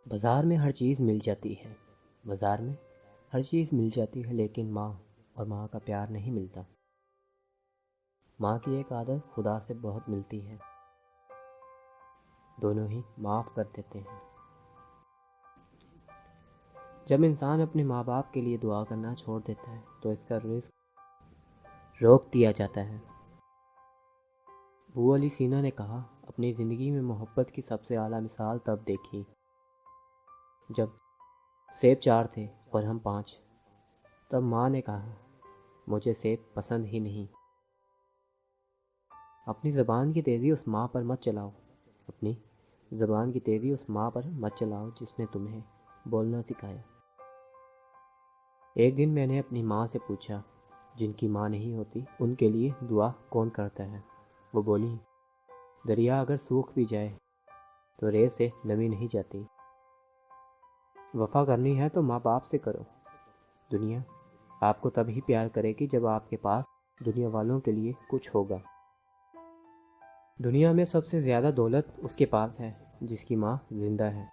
بازار میں ہر چیز مل جاتی ہے، بازار میں ہر چیز مل جاتی ہے، لیکن ماں اور ماں کا پیار نہیں ملتا۔ ماں کی ایک عادت خدا سے بہت ملتی ہے، دونوں ہی معاف کر دیتے ہیں۔ جب انسان اپنے ماں باپ کے لیے دعا کرنا چھوڑ دیتا ہے تو اس کا رزق روک دیا جاتا ہے۔ ابو علی سینا نے کہا، اپنی زندگی میں محبت کی سب سے اعلیٰ مثال تب دیکھی جب سیب 4 تھے اور ہم 5۔ تب ماں نے کہا، مجھے سیب پسند ہی نہیں۔ اپنی زبان کی تیزی اس ماں پر مت چلاؤ، اپنی زبان کی تیزی اس ماں پر مت چلاؤ جس نے تمہیں بولنا سکھایا۔ ایک دن میں نے اپنی ماں سے پوچھا، جن کی ماں نہیں ہوتی ان کے لیے دعا کون کرتا ہے؟ وہ بولی، دریا اگر سوکھ بھی جائے تو ریت سے نمی نہیں جاتی۔ وفا کرنی ہے تو ماں باپ سے کرو۔ دنیا آپ کو تب ہی پیار کرے گی جب آپ کے پاس دنیا والوں کے لیے کچھ ہوگا۔ دنیا میں سب سے زیادہ دولت اس کے پاس ہے جس کی ماں زندہ ہے۔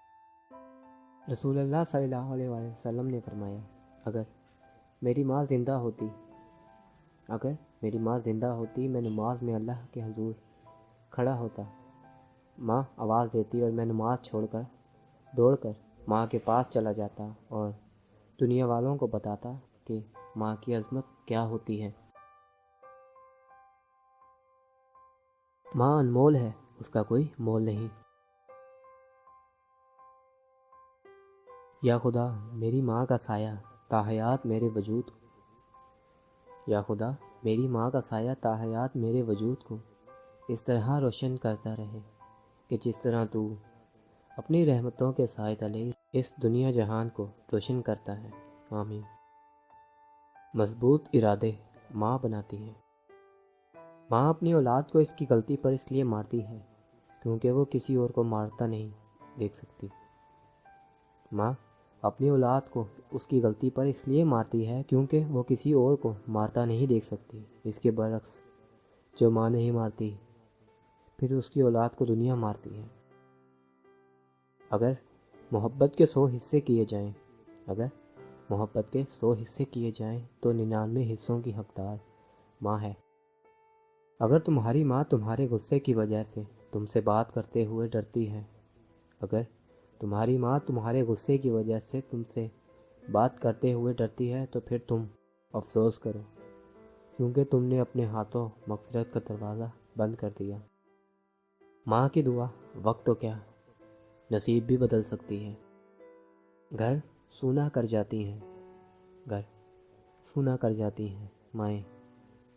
رسول اللہ صلی اللہ علیہ وسلم نے فرمایا، اگر میری ماں زندہ ہوتی میں نماز میں اللہ کے حضور کھڑا ہوتا۔ ماں آواز دیتی اور میں نماز چھوڑ کر دوڑ کر ماں کے پاس چلا جاتا اور دنیا والوں کو بتاتا کہ ماں کی عظمت کیا ہوتی ہے۔ ماں انمول ہے، اس کا کوئی مول نہیں۔ یا خدا میری ماں کا سایہ تاحیات میرے وجود کو، یا خدا میری ماں کا سایہ تاحیات میرے وجود کو اس طرح روشن کرتا رہے کہ جس طرح تو اپنی رحمتوں کے سائے تلے اس دنیا جہان کو روشن کرتا ہے۔ آمین۔ مضبوط ارادے ماں بناتی ہے۔ ماں اپنی اولاد کو اس کی غلطی پر اس لیے مارتی ہے کیونکہ وہ کسی اور کو مارتا نہیں دیکھ سکتی۔ ماں اپنی اولاد کو اس کی غلطی پر اس لیے مارتی ہے کیونکہ وہ کسی اور کو مارتا نہیں دیکھ سکتی۔ اس کے برعکس جو ماں نہیں مارتی پھر اس کی اولاد کو دنیا مارتی ہے۔ اگر محبت کے 100 حصے کیے جائیں تو 99 حصوں کی حقدار ماں ہے۔ اگر تمہاری ماں تمہارے غصے کی وجہ سے تم سے بات کرتے ہوئے ڈرتی ہے، اگر تمہاری ماں تمہارے غصے کی وجہ سے تم سے بات کرتے ہوئے ڈرتی ہے تو پھر تم افسوس کرو کیونکہ تم نے اپنے ہاتھوں مغفرت کا دروازہ بند کر دیا۔ ماں کی دعا وقت تو کیا نصیب بھی بدل سکتی ہے۔ گھر سونا کر جاتی ہیں مائیں،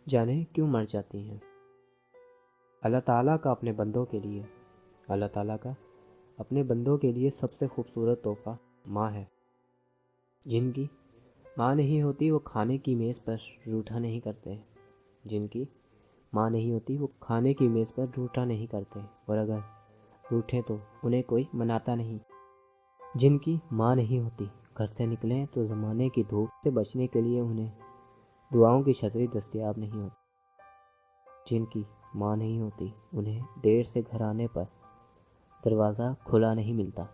جانے کیوں مر جاتی ہیں۔ اللہ تعالیٰ کا اپنے بندوں کے لیے سب سے خوبصورت تحفہ ماں ہے۔ جن کی ماں نہیں ہوتی وہ کھانے کی میز پر روٹھا نہیں کرتے، اور اگر روٹھیں تو انہیں کوئی مناتا نہیں۔ جن کی ماں نہیں ہوتی گھر سے نکلیں تو زمانے کی دھوپ سے بچنے کے لیے انہیں دعاؤں کی چھتری دستیاب نہیں ہوتی۔ جن کی ماں نہیں ہوتی انہیں دیر سے گھر آنے پر دروازہ کھلا نہیں ملتا۔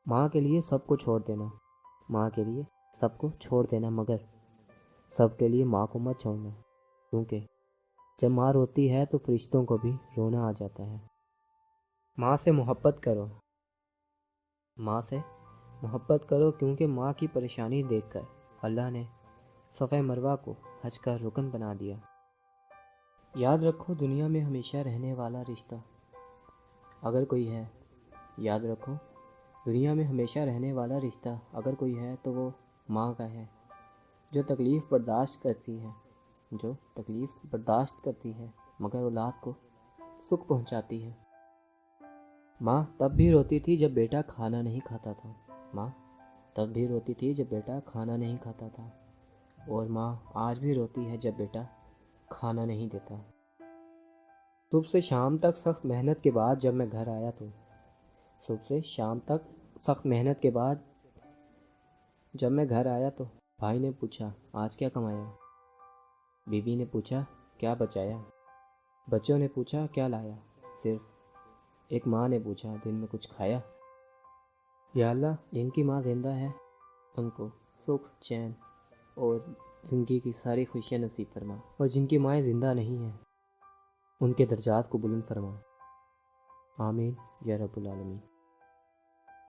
ماں کے لیے سب کو چھوڑ دینا مگر سب کے لیے ماں کو مت چھوڑنا، کیونکہ جب ماں روتی ہے تو فرشتوں کو بھی رونا آ جاتا ہے۔ ماں سے محبت کرو کیونکہ ماں کی پریشانی دیکھ کر اللہ نے صفا مروہ کو حج کا رکن بنا دیا۔ یاد رکھو دنیا میں ہمیشہ رہنے والا رشتہ اگر کوئی ہے تو وہ ماں کا ہے، جو تکلیف برداشت کرتی ہے مگر اولاد کو سکھ پہنچاتی ہے۔ ماں تب بھی روتی تھی جب بیٹا کھانا نہیں کھاتا تھا، اور ماں آج بھی روتی ہے جب بیٹا کھانا نہیں دیتا۔ صبح سے شام تک سخت محنت کے بعد جب میں گھر آیا تو بھائی نے پوچھا، آج کیا کمایا؟ بیوی نے پوچھا، کیا بچایا؟ بچوں نے پوچھا، کیا لایا؟ صرف ایک ماں نے پوچھا، دن میں کچھ کھایا؟ یا اللہ جن کی ماں زندہ ہے ان کو سکھ، چین اور زندگی کی ساری خوشیاں نصیب فرما، اور جن کی مائیں زندہ نہیں ہیں ان کے درجات کو بلند فرما، آمین یا رب العالمین۔